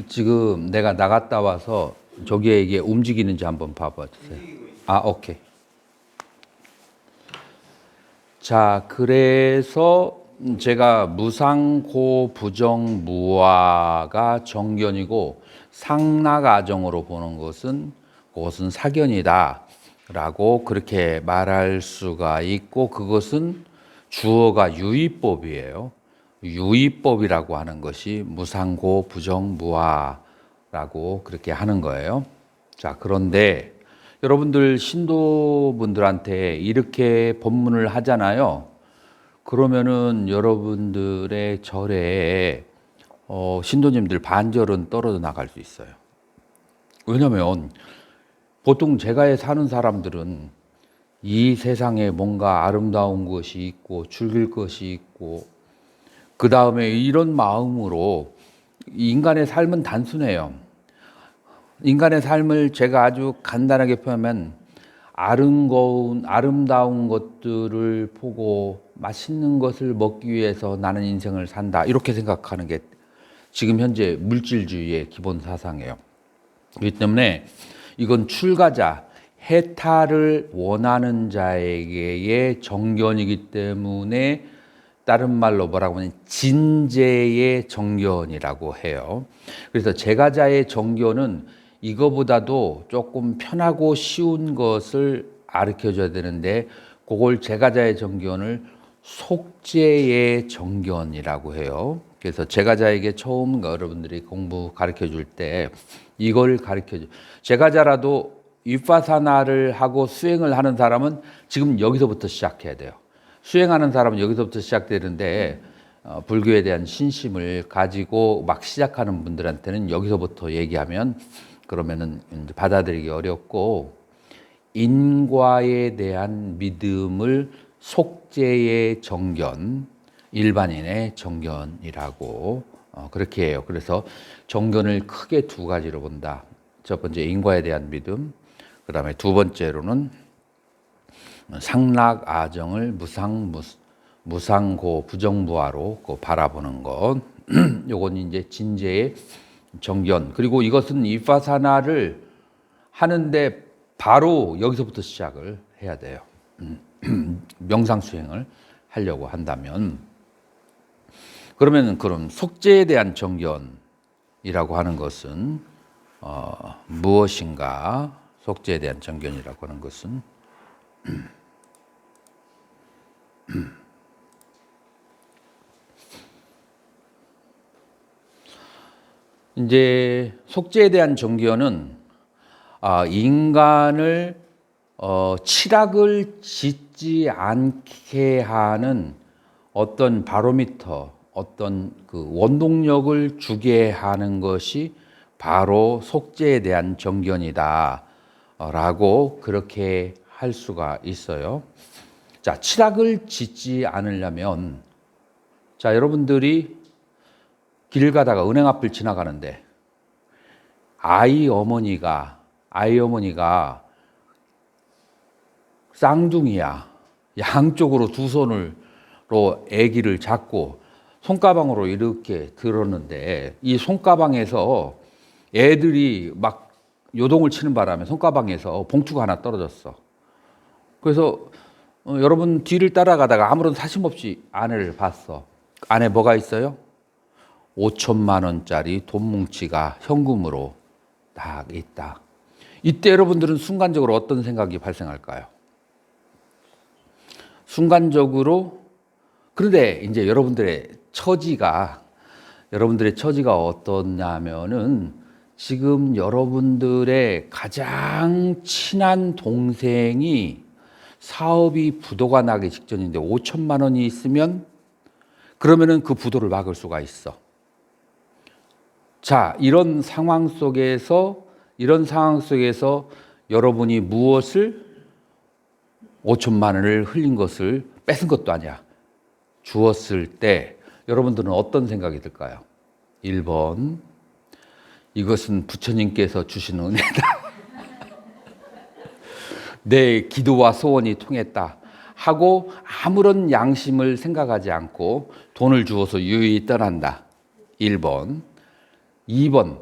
지금 내가 나갔다 와서 저기에 이게 움직이는지 한번 봐봐 주세요. 아, 오케이. 자, 그래서 제가 무상고 부정무화가 정견이고 상락아정으로 보는 것은 그것은 사견이다 라고 그렇게 말할 수가 있고, 그것은 주어가 유의법이에요. 유의법이라고 하는 것이 무상고 부정무화라고 그렇게 하는 거예요. 자, 그런데 여러분들 신도분들한테 이렇게 법문을 하잖아요. 그러면은 여러분들의 절에 신도님들 반절은 떨어져 나갈 수 있어요. 왜냐면 보통 제가에 사는 사람들은 이 세상에 뭔가 아름다운 것이 있고 즐길 것이 있고, 그 다음에 이런 마음으로, 인간의 삶은 단순해요. 인간의 삶을 제가 아주 간단하게 표현하면 아름다운 것들을 보고 맛있는 것을 먹기 위해서 나는 인생을 산다, 이렇게 생각하는 게 지금 현재 물질주의의 기본 사상이에요. 그렇기 때문에 이건 출가자, 해탈을 원하는 자에게의 정견이기 때문에 다른 말로 뭐라고 하면 진재의 정견이라고 해요. 그래서 제가자의 정견은 이거보다도 조금 편하고 쉬운 것을 가르쳐줘야 되는데, 그걸 제가자의 정견을 속죄의 정견이라고 해요. 그래서 제가자에게 처음 여러분들이 공부 가르쳐 줄 때 이걸 가르쳐 줘. 제가자라도 위파사나를 하고 수행을 하는 사람은 지금 여기서부터 시작해야 돼요. 수행하는 사람은 여기서부터 시작되는데, 불교에 대한 신심을 가지고 막 시작하는 분들한테는 여기서부터 얘기하면 그러면은 이제 받아들이기 어렵고, 인과에 대한 믿음을 속죄의 정견, 일반인의 정견이라고 그렇게 해요. 그래서 정견을 크게 두 가지로 본다. 첫 번째 인과에 대한 믿음, 그 다음에 두 번째로는 상락아정을 무상고 부정무화로 바라보는 것. 요건 이제 진재의 정견. 그리고 이것은 위파사나를 하는데 바로 여기서부터 시작을 해야 돼요. 명상 수행을 하려고 한다면. 그럼 속죄에 대한 정견이라고 하는 것은 무엇인가? 속죄에 대한 정견이라고 하는 것은 이제 속죄에 대한 정견은 인간을 치락을 짓지 않게 하는 어떤 바로미터, 어떤 그 원동력을 주게 하는 것이 바로 속죄에 대한 정견이다라고 그렇게 할 수가 있어요. 자, 치락을 짓지 않으려면, 자, 여러분들이 길 가다가 은행 앞을 지나가는데 아이 어머니가 쌍둥이야. 양쪽으로 두 손으로 아기를 잡고 손가방으로 이렇게 들었는데, 이 손가방에서 애들이 막 요동을 치는 바람에 손가방에서 봉투가 하나 떨어졌어. 그래서 여러분 뒤를 따라가다가 아무런 사심 없이 아내를 봤어. 안에 뭐가 있어요? 5천만 원짜리 돈 뭉치가 현금으로 딱 있다. 이때 여러분들은 순간적으로 어떤 생각이 발생할까요? 순간적으로, 그런데 이제 여러분들의 처지가 어떠냐면은, 지금 여러분들의 가장 친한 동생이 사업이 부도가 나기 직전인데 5천만 원이 있으면, 그러면은 그 부도를 막을 수가 있어. 자, 이런 상황 속에서 여러분이 무엇을 5천만 원을 흘린 것을 뺏은 것도 아니야. 주었을 때 여러분들은 어떤 생각이 들까요? 1번, 이것은 부처님께서 주신 은혜다. 내 기도와 소원이 통했다 하고 아무런 양심을 생각하지 않고 돈을 주어서 유유히 떠난다. 1번. 2번,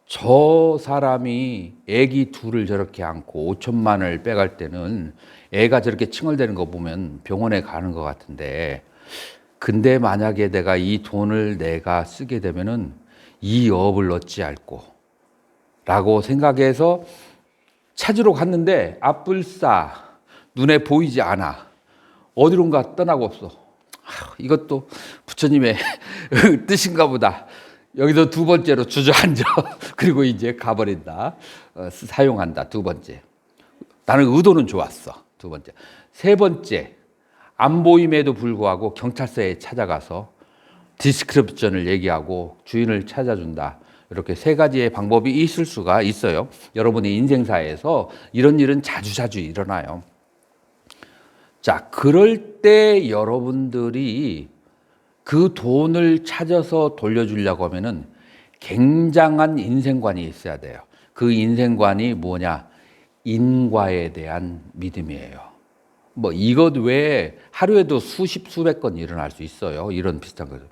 저 사람이 애기 둘을 저렇게 안고 5천만을 빼갈 때는 애가 저렇게 칭얼대는 거 보면 병원에 가는 것 같은데, 근데 만약에 내가 이 돈을 내가 쓰게 되면은 이 업을 어찌할꼬 라고 생각해서 찾으러 갔는데 앞불싸 눈에 보이지 않아. 어디론가 떠나고 없어. 이것도 부처님의 뜻인가 보다. 여기서 두 번째로 주저앉아. 그리고 이제 가버린다. 사용한다. 두 번째. 나는 의도는 좋았어. 두 번째. 세 번째. 안 보임에도 불구하고 경찰서에 찾아가서 디스크립션을 얘기하고 주인을 찾아준다. 이렇게 세 가지의 방법이 있을 수가 있어요. 여러분의 인생사에서 이런 일은 자주자주 일어나요. 자, 그럴 때 여러분들이 그 돈을 찾아서 돌려주려고 하면은 굉장한 인생관이 있어야 돼요. 그 인생관이 뭐냐? 인과에 대한 믿음이에요. 뭐 이것 외에 하루에도 수십 수백 건 일어날 수 있어요. 이런 비슷한 거죠.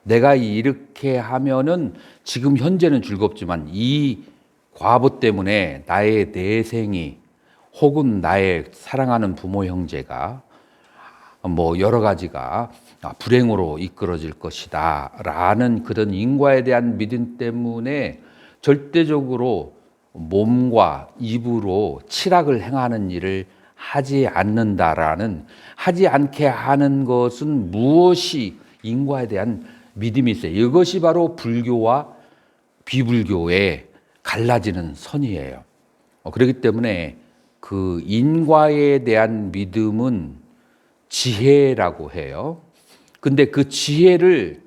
내가 이렇게 하면은 지금 현재는 즐겁지만 이 과보 때문에 나의 내생이 혹은 나의 사랑하는 부모 형제가 뭐 여러 가지가 불행으로 이끌어질 것이다 라는 그런 인과에 대한 믿음 때문에 절대적으로 몸과 입으로 치락을 행하는 일을 하지 않는다라는, 하지 않게 하는 것은 무엇이 인과에 대한 믿음이 있어요. 이것이 바로 불교와 비불교의 갈라지는 선이에요. 그렇기 때문에 그 인과에 대한 믿음은 지혜라고 해요. 근데 그 지혜를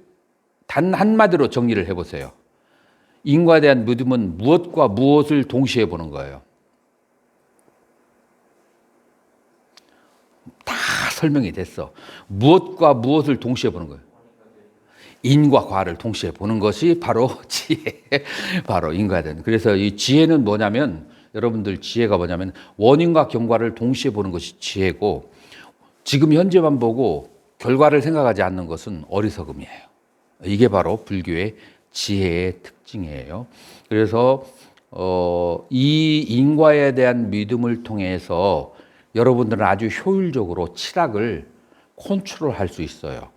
단 한마디로 정리를 해보세요. 인과에 대한 믿음은 무엇과 무엇을 동시에 보는 거예요. 다 설명이 됐어. 무엇과 무엇을 동시에 보는 거예요. 인과 과를 동시에 보는 것이 바로 지혜, 바로 인과에 대한. 그래서 이 지혜는 뭐냐면, 여러분들 지혜가 뭐냐면 원인과 경과를 동시에 보는 것이 지혜고, 지금 현재만 보고 결과를 생각하지 않는 것은 어리석음이에요. 이게 바로 불교의 지혜의 특징이에요. 그래서 이 인과에 대한 믿음을 통해서 여러분들은 아주 효율적으로 치락을 컨트롤할 수 있어요.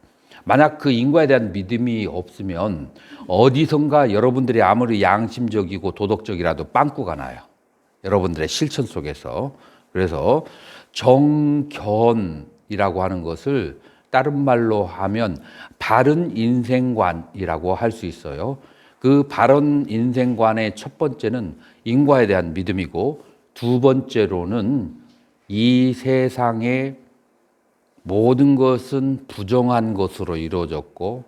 만약 그 인과에 대한 믿음이 없으면 어디선가 여러분들이 아무리 양심적이고 도덕적이라도 빵꾸가 나요. 여러분들의 실천 속에서. 그래서 정견이라고 하는 것을 다른 말로 하면 바른 인생관이라고 할 수 있어요. 그 바른 인생관의 첫 번째는 인과에 대한 믿음이고, 두 번째로는 이 세상의 모든 것은 부정한 것으로 이루어졌고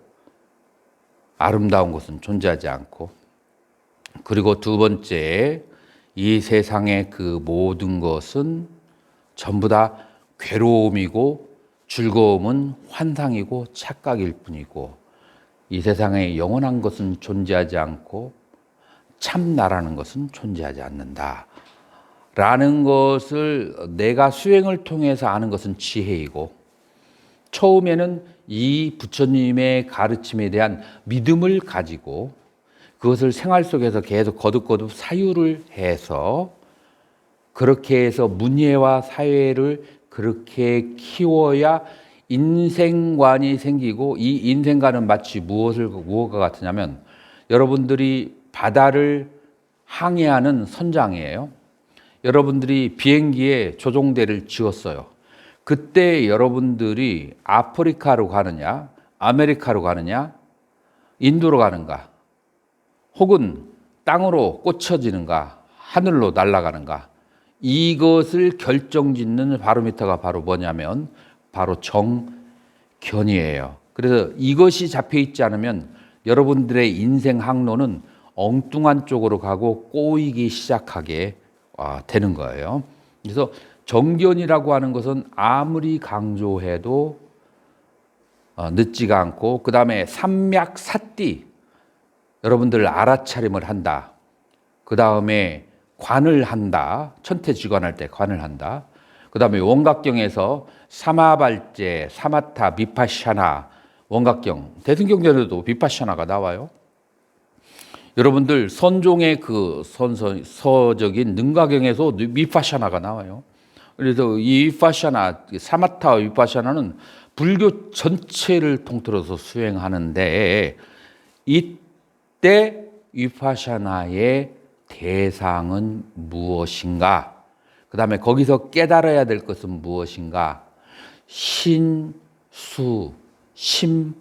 아름다운 것은 존재하지 않고, 그리고 두 번째, 이 세상의 그 모든 것은 전부 다 괴로움이고 즐거움은 환상이고 착각일 뿐이고, 이 세상에 영원한 것은 존재하지 않고 참나라는 것은 존재하지 않는다 라는 것을 내가 수행을 통해서 아는 것은 지혜이고, 처음에는 이 부처님의 가르침에 대한 믿음을 가지고 그것을 생활 속에서 계속 거듭거듭 사유를 해서, 그렇게 해서 문예와 사회를 그렇게 키워야 인생관이 생기고, 이 인생관은 마치 무엇과 같으냐면 여러분들이 바다를 항해하는 선장이에요. 여러분들이 비행기에 조종대를 지었어요. 그때 여러분들이 아프리카로 가느냐, 아메리카로 가느냐, 인도로 가는가, 혹은 땅으로 꽂혀지는가, 하늘로 날아가는가, 이것을 결정짓는 바로미터가 바로 뭐냐면 바로 정견이에요. 그래서 이것이 잡혀 있지 않으면 여러분들의 인생 항로는 엉뚱한 쪽으로 가고 꼬이기 시작하게 되는 거예요. 그래서 정견이라고 하는 것은 아무리 강조해도 늦지가 않고, 그 다음에 삼맥사띠, 여러분들 알아차림을 한다. 그 다음에 관을 한다. 천태지관할 때 관을 한다. 그 다음에 원각경에서 사마발제, 사마타, 비파샤나, 원각경, 대승경전에도 비파샤나가 나와요. 여러분들 선종의 그 서적인 능가경에서 위파샤나가 나와요. 그래서 이 위파샤나, 사마타 위파샤나는 불교 전체를 통틀어서 수행하는데 이때 위파샤나의 대상은 무엇인가? 그 다음에 거기서 깨달아야 될 것은 무엇인가? 신, 수, 심,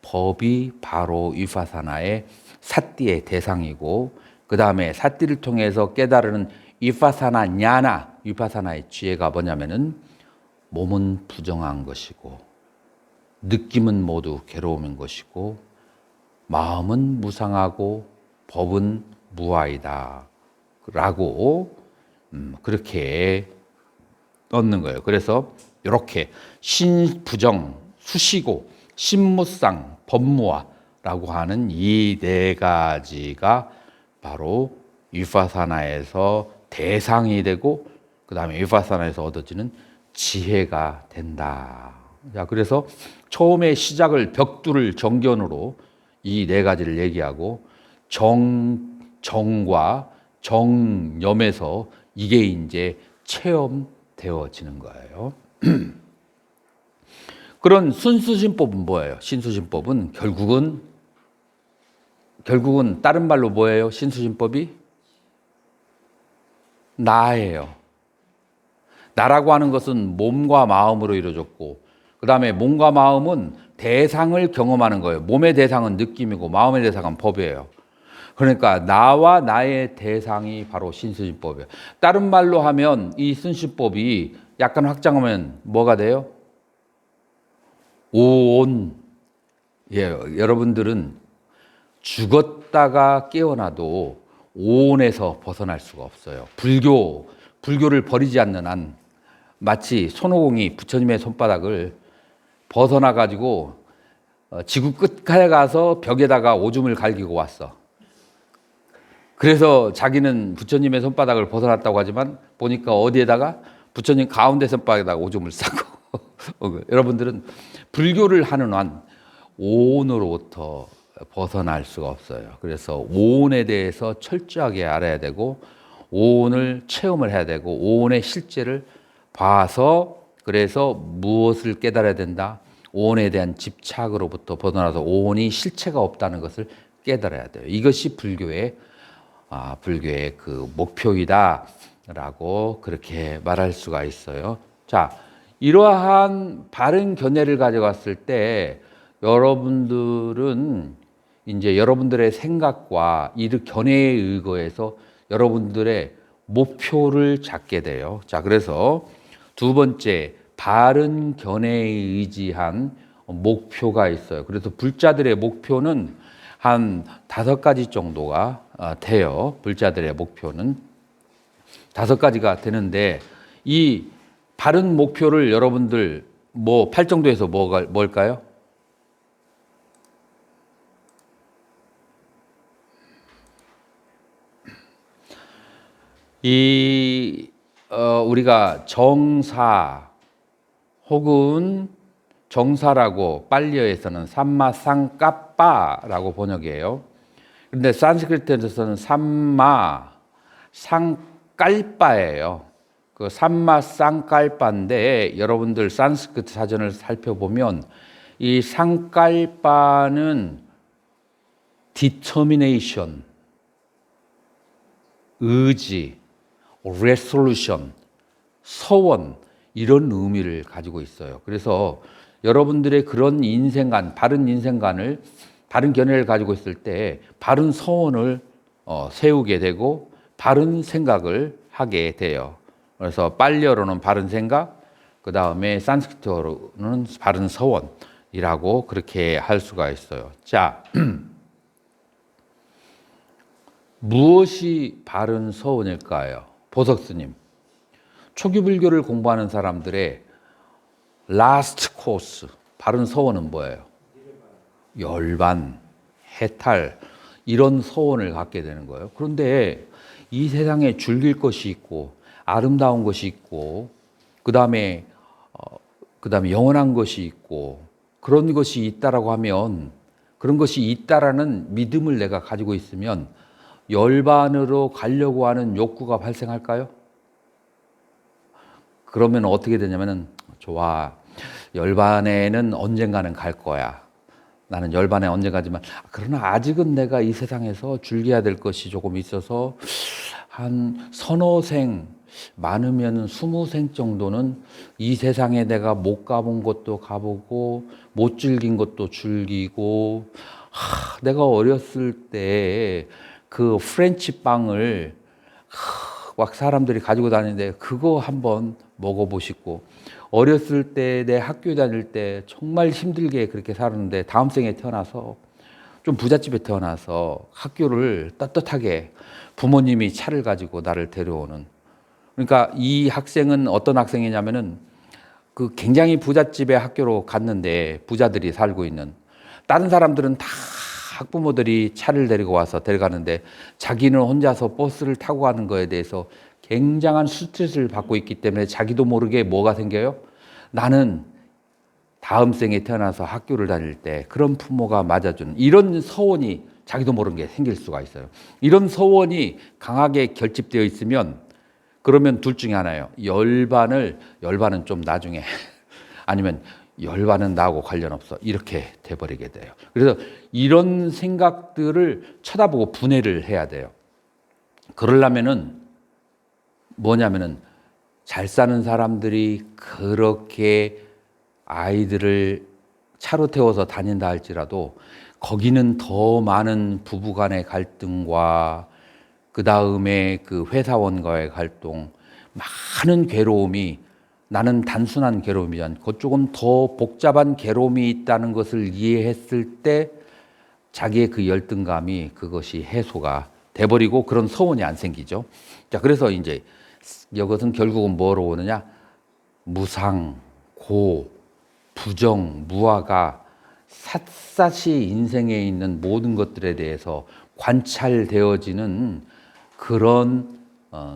법이 바로 위파사나의 사띠의 대상이고, 그 다음에 사띠를 통해서 깨달은 위파사나 냐나, 위파사나의 지혜가 뭐냐면은 몸은 부정한 것이고, 느낌은 모두 괴로움인 것이고, 마음은 무상하고, 법은 무아이다. 라고, 그렇게 얻는 거예요. 그래서 이렇게 신부정, 수시고, 신무상, 법무아라고 하는 이 네 가지가 바로 위파사나에서 대상이 되고 그 다음에 위파사나에서 얻어지는 지혜가 된다. 자, 그래서 처음에 시작을 벽두를 정견으로 이 네 가지를 얘기하고 정과 정념에서 이게 이제 체험되어지는 거예요. 그런 순수신법은 뭐예요? 신수신법은 결국은 다른 말로 뭐예요? 신수신법이 나예요. 나라고 하는 것은 몸과 마음으로 이루어졌고, 그 다음에 몸과 마음은 대상을 경험하는 거예요. 몸의 대상은 느낌이고 마음의 대상은 법이에요. 그러니까 나와 나의 대상이 바로 신수신법이에요. 다른 말로 하면 이 신수신법이 약간 확장하면 뭐가 돼요? 오온. 예, 여러분들은 죽었다가 깨어나도 오온에서 벗어날 수가 없어요. 불교를 버리지 않는 한 마치 손오공이 부처님의 손바닥을 벗어나 가지고 지구 끝에 가서 벽에다가 오줌을 갈기고 왔어. 그래서 자기는 부처님의 손바닥을 벗어났다고 하지만 보니까 어디에다가 부처님 가운데 손바닥에다가 오줌을 싸고 여러분들은 불교를 하는 한 오온으로부터 벗어날 수가 없어요. 그래서 오온에 대해서 철저하게 알아야 되고 오온을 체험을 해야 되고 오온의 실제를 봐서 그래서 무엇을 깨달아야 된다? 오온에 대한 집착으로부터 벗어나서 오온이 실체가 없다는 것을 깨달아야 돼요. 이것이 불교의 그 목표이다라고 그렇게 말할 수가 있어요. 자, 이러한 바른 견해를 가져갔을 때 여러분들은 이제 여러분들의 생각과 이 견해에 의거해서 여러분들의 목표를 잡게 돼요. 자, 그래서 두 번째, 바른 견해에 의지한 목표가 있어요. 그래서 불자들의 목표는 한 5가지 정도가 돼요. 불자들의 목표는 5가지가 되는데 이 바른 목표를 여러분들 팔정도에서 뭘까요? 우리가 정사 혹은 정사라고 빨리어에서는 삼마상까빠라고 번역해요. 그런데 산스크리트에서는 삼마상깔빠예요. 그 삼마상깔빠인데 여러분들 산스크리트 사전을 살펴보면 이 상깔빠는 determination, 의지, resolution, 서원 이런 의미를 가지고 있어요. 그래서 여러분들의 그런 인생관, 바른 인생관을 바른 견해를 가지고 있을 때 바른 서원을 세우게 되고 바른 생각을 하게 돼요. 그래서 빨리어로는 바른 생각, 그 다음에 산스크리트어로는 바른 서원이라고 그렇게 할 수가 있어요. 자, 무엇이 바른 서원일까요? 보석스님, 초기 불교를 공부하는 사람들의 라스트 코스, 바른 서원은 뭐예요? 열반, 해탈, 이런 서원을 갖게 되는 거예요. 그런데 이 세상에 즐길 것이 있고 아름다운 것이 있고 그 다음에 영원한 것이 있고 그런 것이 있다라고 하면 그런 것이 있다라는 믿음을 내가 가지고 있으면 열반으로 가려고 하는 욕구가 발생할까요? 그러면 어떻게 되냐면은, 좋아, 열반에는 언젠가는 갈 거야. 나는 열반에 언젠가지만, 그러나 아직은 내가 이 세상에서 즐겨야 될 것이 조금 있어서 한 서너 생, 많으면 20생 정도는 이 세상에 내가 못 가본 것도 가보고 못 즐긴 것도 즐기고, 내가 어렸을 때 그 프렌치 빵을 막 사람들이 가지고 다니는데 그거 한번 먹어보고 싶고, 어렸을 때 내 학교 다닐 때 정말 힘들게 그렇게 살았는데 다음 생에 태어나서 좀 부잣집에 태어나서 학교를 떳떳하게 부모님이 차를 가지고 나를 데려오는, 그러니까 이 학생은 어떤 학생이냐면은 그 굉장히 부잣집에 학교로 갔는데, 부자들이 살고 있는, 다른 사람들은 다 학부모들이 차를 데리고 와서 데려가는데 자기는 혼자서 버스를 타고 가는 거에 대해서 굉장한 스트레스를 받고 있기 때문에 자기도 모르게 뭐가 생겨요? 나는 다음 생에 태어나서 학교를 다닐 때 그런 부모가 맞아주는, 이런 서원이 자기도 모르는 게 생길 수가 있어요. 이런 서원이 강하게 결집되어 있으면, 그러면 둘 중에 하나예요. 열반은 좀 나중에 아니면 열반은 나하고 관련 없어, 이렇게 돼버리게 돼요. 그래서 이런 생각들을 쳐다보고 분해를 해야 돼요. 그러려면은 뭐냐면은, 잘 사는 사람들이 그렇게 아이들을 차로 태워서 다닌다 할지라도 거기는 더 많은 부부간의 갈등과 그 다음에 그 회사원과의 갈등, 많은 괴로움이, 나는 단순한 괴로움이지 않고 조금 더 복잡한 괴로움이 있다는 것을 이해했을 때 자기의 그 열등감이, 그것이 해소가 돼버리고 그런 서원이 안 생기죠. 자, 그래서 이제 이것은 결국은 뭐로 오느냐? 무상, 고, 부정, 무아가 샅샅이 인생에 있는 모든 것들에 대해서 관찰되어지는 그런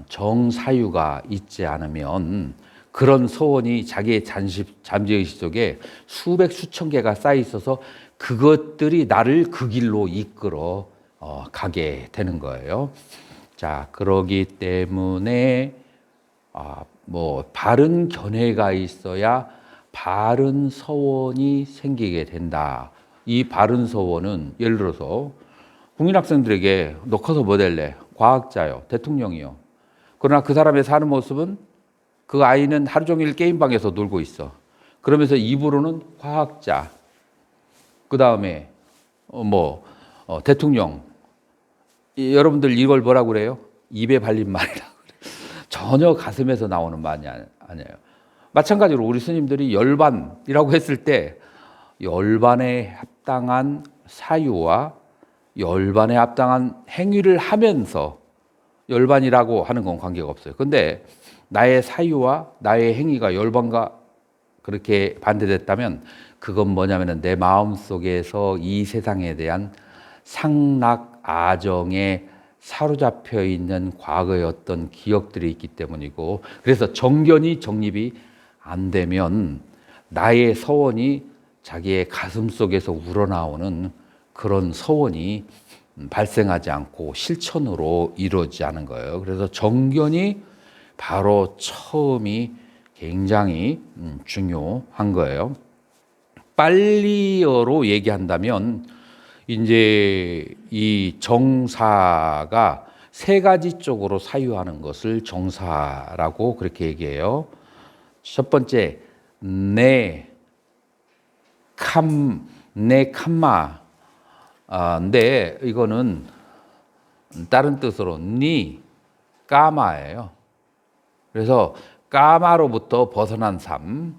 정사유가 있지 않으면, 그런 소원이 자기의 잠재의식 속에 수백 수천 개가 쌓여 있어서 그것들이 나를 그 길로 이끌어 가게 되는 거예요. 자, 그러기 때문에 바른 견해가 있어야 바른 서원이 생기게 된다. 이 바른 서원은 예를 들어서 국민 학생들에게 너 커서 뭐 될래? 과학자요, 대통령이요. 그러나 그 사람의 사는 모습은, 그 아이는 하루 종일 게임방에서 놀고 있어. 그러면서 입으로는 과학자, 그 다음에 대통령. 여러분들 이걸 뭐라고 그래요? 입에 발린 말이라고 그래요. 전혀 가슴에서 나오는 말이 아니에요. 마찬가지로 우리 스님들이 열반이라고 했을 때 열반에 합당한 사유와 열반에 합당한 행위를 하면서 열반이라고 하는 건 관계가 없어요. 근데 나의 사유와 나의 행위가 열반과 그렇게 반대됐다면 그건 뭐냐면은 내 마음 속에서 이 세상에 대한 상락 아정에 사로잡혀 있는 과거의 어떤 기억들이 있기 때문이고, 그래서 정견이 정립이 안 되면 나의 서원이 자기의 가슴 속에서 우러나오는 그런 서원이 발생하지 않고 실천으로 이루어지지 않은 거예요. 그래서 정견이 바로 처음이 굉장히 중요한 거예요. 빨리어로 얘기한다면 이제 이 정사가 세 가지 쪽으로 사유하는 것을 정사라고 그렇게 얘기해요. 첫 번째, 네 캄마. 근데 이거는 다른 뜻으로 까마예요. 그래서 까마로부터 벗어난 삶,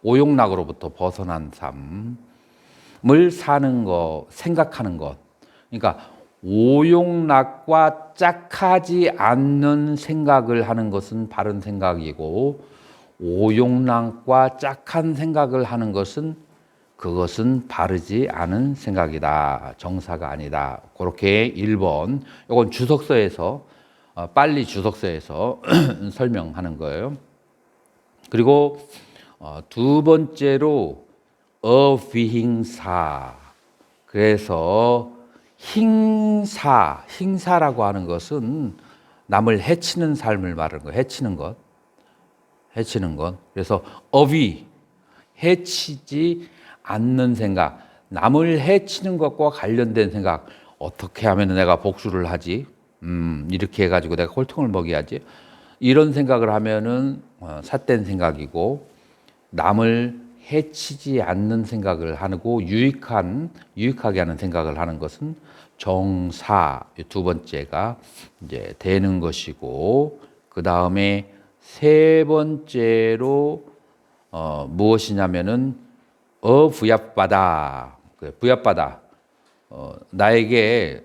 오용락으로부터 벗어난 삶을 사는 것, 생각하는 것. 그러니까 오용락과 짝하지 않는 생각을 하는 것은 바른 생각이고, 오용락과 짝한 생각을 하는 것은 그것은 바르지 않은 생각이다. 정사가 아니다. 그렇게 1번, 이건 주석서에서 빨리 주석서에서 설명하는 거예요. 그리고 두 번째로 어비행사, 그래서 행사라고 하는 것은 남을 해치는 삶을 말하는 거예요. 해치는 것. 그래서 어휘, 해치지 않는 생각, 남을 해치는 것과 관련된 생각, 어떻게 하면 내가 복수를 하지? 이렇게 해가지고 내가 꼴통을 먹여야지. 이런 생각을 하면은 삿된 생각이고, 남을 해치지 않는 생각을 하고 유익하게 하는 생각을 하는 것은 정사. 두 번째가 이제 되는 것이고, 그 다음에 세 번째로 무엇이냐면은 부합바다. 부합바다.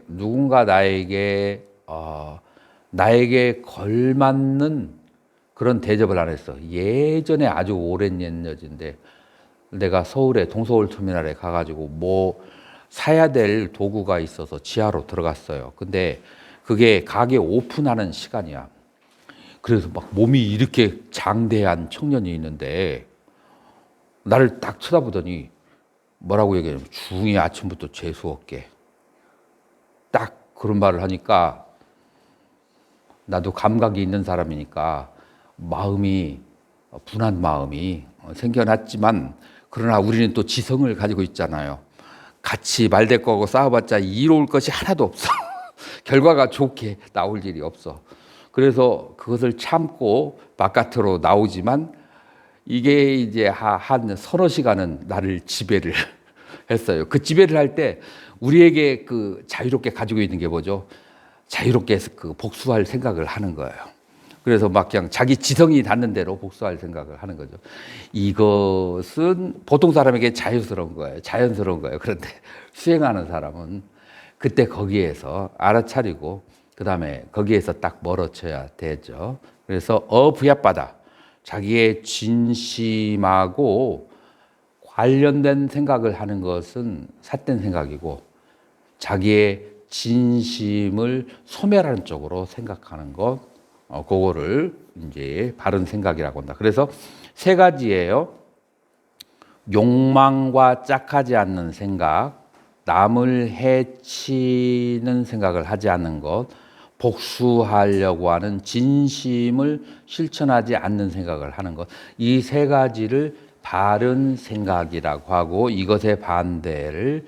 누군가 나에게 걸맞는 그런 대접을 안 했어. 예전에 아주 오랜 옛날인데 내가 서울에 동서울 터미널에 가가지고 뭐 사야 될 도구가 있어서 지하로 들어갔어요. 근데 그게 가게 오픈하는 시간이야. 그래서 막 몸이 이렇게 장대한 청년이 있는데 나를 딱 쳐다보더니 뭐라고 얘기하냐면 중이 아침부터 재수없게 딱 그런 말을 하니까 나도 감각이 있는 사람이니까 분한 마음이 생겨났지만 그러나 우리는 또 지성을 가지고 있잖아요. 같이 말대꾸하고 싸워봤자 이로울 것이 하나도 없어. 결과가 좋게 나올 일이 없어. 그래서 그것을 참고 바깥으로 나오지만 이게 이제 한 서너 시간은 나를 지배를 했어요. 그 지배를 할 때 우리에게 그 자유롭게 가지고 있는 게 뭐죠? 자유롭게 그 복수할 생각을 하는 거예요. 그래서 막 그냥 자기 지성이 닿는 대로 복수할 생각을 하는 거죠. 이것은 보통 사람에게 자연스러운 거예요. 그런데 수행하는 사람은 그때 거기에서 알아차리고 그 다음에 거기에서 딱 멀어져야 되죠. 그래서 부합바다. 자기의 진심하고 관련된 생각을 하는 것은 삿된 생각이고 자기의 진심을 소멸하는 쪽으로 생각하는 것, 그거를 이제 바른 생각이라고 한다. 그래서 세 가지예요. 욕망과 짝하지 않는 생각, 남을 해치는 생각을 하지 않는 것, 복수하려고 하는 진심을 실천하지 않는 생각을 하는 것. 이 세 가지를 바른 생각이라고 하고 이것의 반대를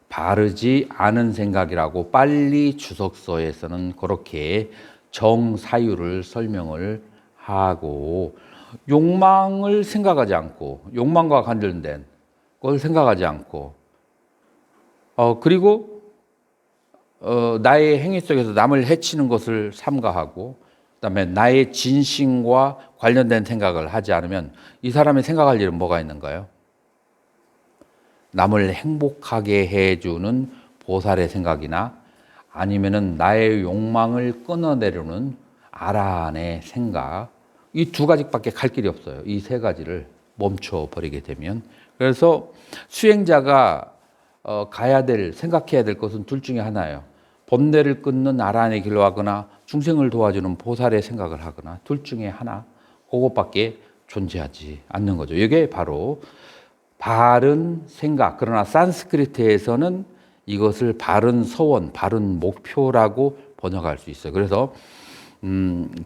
바르지 않은 생각이라고 빨리 주석서에서는 그렇게 정사유를 설명을 하고 욕망을 생각하지 않고 욕망과 관련된 걸 생각하지 않고 그리고 나의 행위 속에서 남을 해치는 것을 삼가하고 그다음에 나의 진심과 관련된 생각을 하지 않으면 이 사람이 생각할 일은 뭐가 있는가요? 남을 행복하게 해주는 보살의 생각이나 아니면은 나의 욕망을 끊어내려는 아라한의 생각, 이 두 가지밖에 갈 길이 없어요. 이 세 가지를 멈춰버리게 되면. 그래서 수행자가 생각해야 될 것은 둘 중에 하나예요. 본뇌를 끊는 아라한의 길로 하거나 중생을 도와주는 보살의 생각을 하거나 둘 중에 하나, 그것밖에 존재하지 않는 거죠. 이게 바로 바른 생각. 그러나 산스크리트에서는 이것을 바른 서원, 바른 목표라고 번역할 수 있어요. 그래서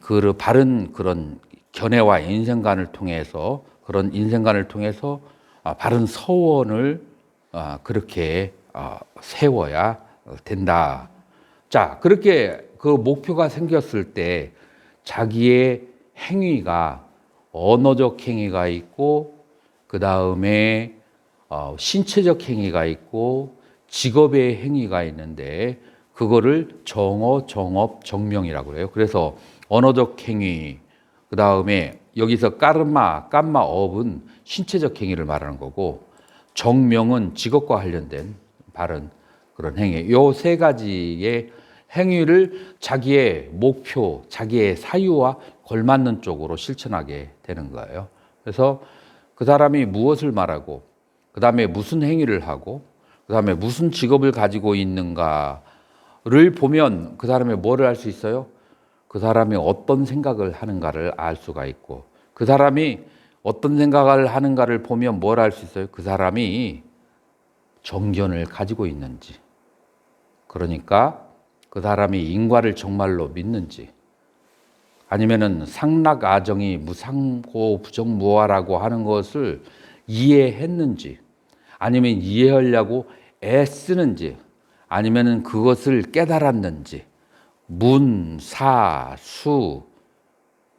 그 바른 그런 견해와 인생관을 통해서 바른 서원을 그렇게 세워야 된다. 자, 그렇게 그 목표가 생겼을 때 자기의 행위가 언어적 행위가 있고 그 다음에 신체적 행위가 있고 직업의 행위가 있는데 그거를 정어, 정업, 정명이라고 그래요. 그래서 언어적 행위, 그 다음에 여기서 깜마업은 신체적 행위를 말하는 거고 정명은 직업과 관련된 바른 그런 행위. 요 세 가지의 행위를 자기의 목표, 자기의 사유와 걸맞는 쪽으로 실천하게 되는 거예요. 그래서 그 사람이 무엇을 말하고 그 다음에 무슨 행위를 하고 그 다음에 무슨 직업을 가지고 있는가를 보면 그 사람이 뭐를 알 수 있어요? 그 사람이 어떤 생각을 하는가를 알 수가 있고 그 사람이 어떤 생각을 하는가를 보면 뭘 알 수 있어요? 그 사람이 정견을 가지고 있는지, 그러니까 그 사람이 인과를 정말로 믿는지, 아니면은 상락아정이 무상고 부정무화라고 하는 것을 이해했는지, 아니면 이해하려고 애쓰는지, 아니면은 그것을 깨달았는지, 문, 사, 수,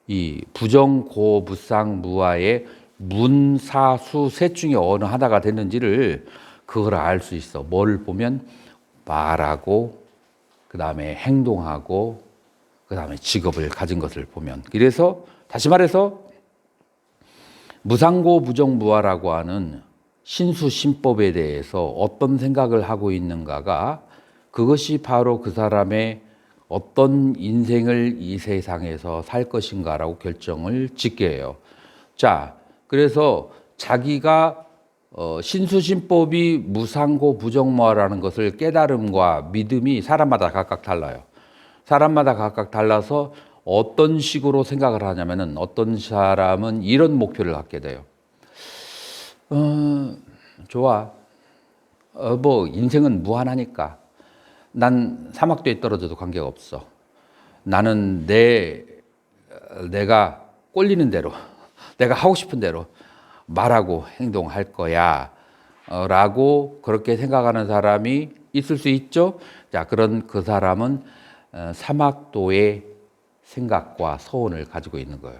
이 부정고 무상무화의 문, 사, 수 셋 중에 어느 하나가 됐는지를 그걸 알 수 있어. 뭘 보면 말하고, 그 다음에 행동하고, 그 다음에 직업을 가진 것을 보면. 그래서 다시 말해서 무상고 부정무화라고 하는 신수신법에 대해서 어떤 생각을 하고 있는가가, 그것이 바로 그 사람의 어떤 인생을 이 세상에서 살 것인가라고 결정을 짓게 해요. 자, 그래서 자기가 신수신법이 무상고 부정무화라는 것을 깨달음과 믿음이 사람마다 각각 달라요. 사람마다 각각 달라서 어떤 식으로 생각을 하냐면은, 어떤 사람은 이런 목표를 갖게 돼요. 좋아. 뭐 인생은 무한하니까 난 사막도에 떨어져도 관계가 없어. 나는 내가 꼴리는 대로, 내가 하고 싶은 대로 말하고 행동할 거야. 라고 그렇게 생각하는 사람이 있을 수 있죠. 자, 그런 그 사람은 사막도의 생각과 서원을 가지고 있는 거예요.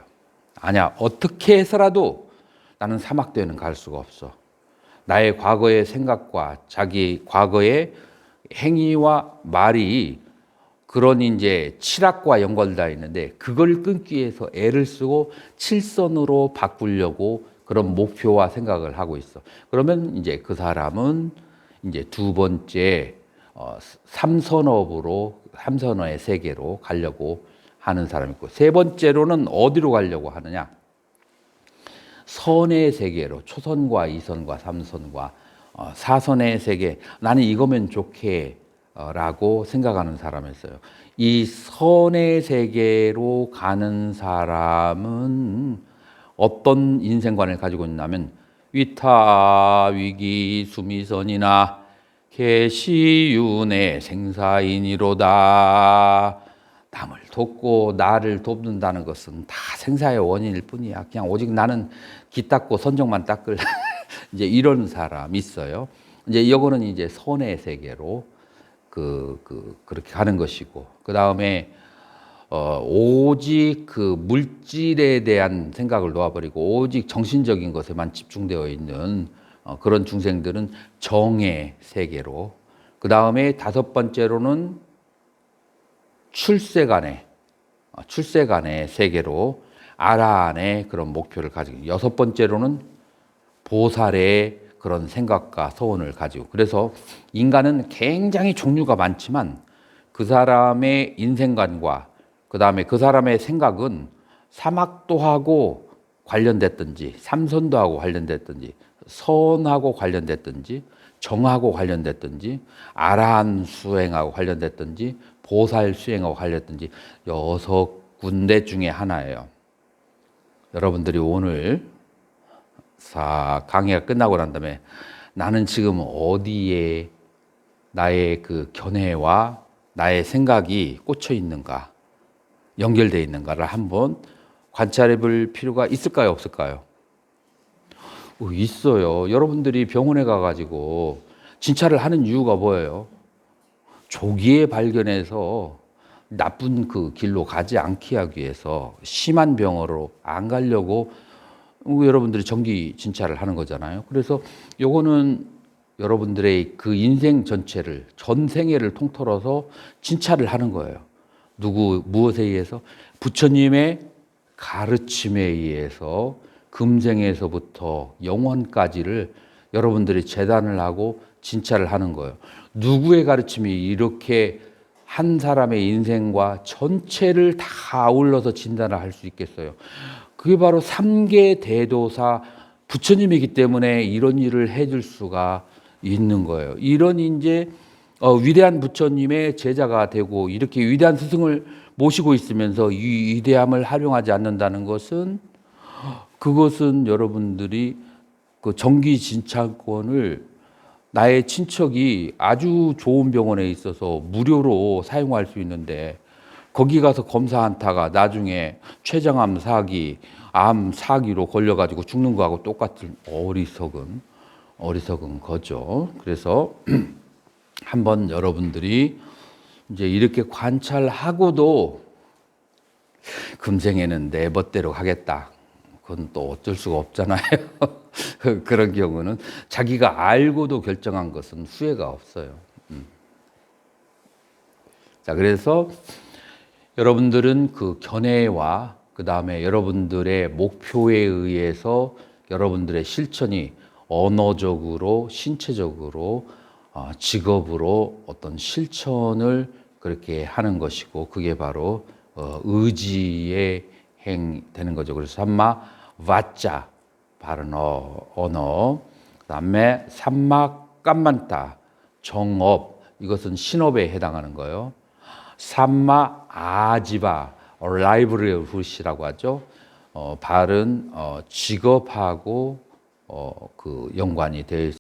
아니야, 어떻게 해서라도 나는 사막도에는 갈 수가 없어. 나의 과거의 생각과 자기 과거의 행위와 말이 그런 이제 칠학과 연관되어 있는데, 그걸 끊기 위해서 애를 쓰고 칠선으로 바꾸려고 그런 목표와 생각을 하고 있어. 그러면 이제 그 사람은 이제 두 번째 삼선어의 세계로 가려고 하는 사람이 있고, 세 번째로는 어디로 가려고 하느냐? 선의 세계로, 초선과 이선과 삼선과 사선의 세계, 나는 이거면 좋게 라고 생각하는 사람이 있어요. 이 선의 세계로 가는 사람은 어떤 인생관을 가지고 있냐면, 위타 위기 수미선이나 계시윤의 생사인이로다. 남을 돕고 나를 돕는다는 것은 다 생사의 원인일 뿐이야. 그냥 오직 나는 기 닦고 선정만 닦을 이제 이런 사람이 있어요. 이제 이거는 이제 선의 세계로 그렇게 가는 것이고, 그 다음에 오직 그 물질에 대한 생각을 놓아버리고 오직 정신적인 것에만 집중되어 있는 그런 중생들은 정의 세계로, 그 다음에 다섯 번째로는 출세간의 세계로 아라한의 그런 목표를 가지고, 여섯 번째로는 보살의 그런 생각과 소원을 가지고. 그래서 인간은 굉장히 종류가 많지만 그 사람의 인생관과 그 다음에 그 사람의 생각은 사막도하고 관련됐든지, 삼선도하고 관련됐든지, 선하고 관련됐든지, 정하고 관련됐든지, 아라한 수행하고 관련됐든지, 보살 수행하고 관련됐든지 여섯 군데 중에 하나예요. 여러분들이 오늘 강의가 끝나고 난 다음에 나는 지금 어디에 나의 그 견해와 나의 생각이 꽂혀 있는가, 연결되어 있는가를 한번 관찰해 볼 필요가 있을까요, 없을까요? 있어요. 여러분들이 병원에 가가지고 진찰을 하는 이유가 뭐예요? 조기에 발견해서 나쁜 그 길로 가지 않게 하기 위해서, 심한 병으로 안 가려고 여러분들이 정기 진찰을 하는 거잖아요. 그래서 요거는 여러분들의 그 인생 전체를, 전생애를 통틀어서 진찰을 하는 거예요. 무엇에 의해서? 부처님의 가르침에 의해서 금생에서부터 영원까지를 여러분들이 재단을 하고 진찰을 하는 거예요. 누구의 가르침이 이렇게 한 사람의 인생과 전체를 다 아울러서 진단을 할 수 있겠어요? 그게 바로 삼계 대도사 부처님이기 때문에 이런 일을 해줄 수가 있는 거예요. 이런 이제 위대한 부처님의 제자가 되고 이렇게 위대한 스승을 모시고 있으면서 이 위대함을 활용하지 않는다는 것은, 그것은 여러분들이 그 정기 진찰권을 나의 친척이 아주 좋은 병원에 있어서 무료로 사용할 수 있는데 거기 가서 검사 한타가 나중에 췌장암 사기, 암 사기로 걸려가지고 죽는 거하고 똑같은 어리석은 거죠. 그래서 한번 여러분들이 이제 이렇게 관찰하고도 금생에는 내 멋대로 가겠다. 그건 또 어쩔 수가 없잖아요. 그런 경우는 자기가 알고도 결정한 것은 후회가 없어요. 자, 그래서 여러분들은 그 견해와 그 다음에 여러분들의 목표에 의해서 여러분들의 실천이 언어적으로, 신체적으로, 직업으로 어떤 실천을 그렇게 하는 것이고, 그게 바로 의지의 행 되는 거죠. 그래서 삼마 와짜 바른 언어, 그다음에 삼마 깜만타 정업, 이것은 신업에 해당하는 거예요. 삼마 아지바 라이브리후드라고 하죠. 바른 직업하고 그 연관이 되어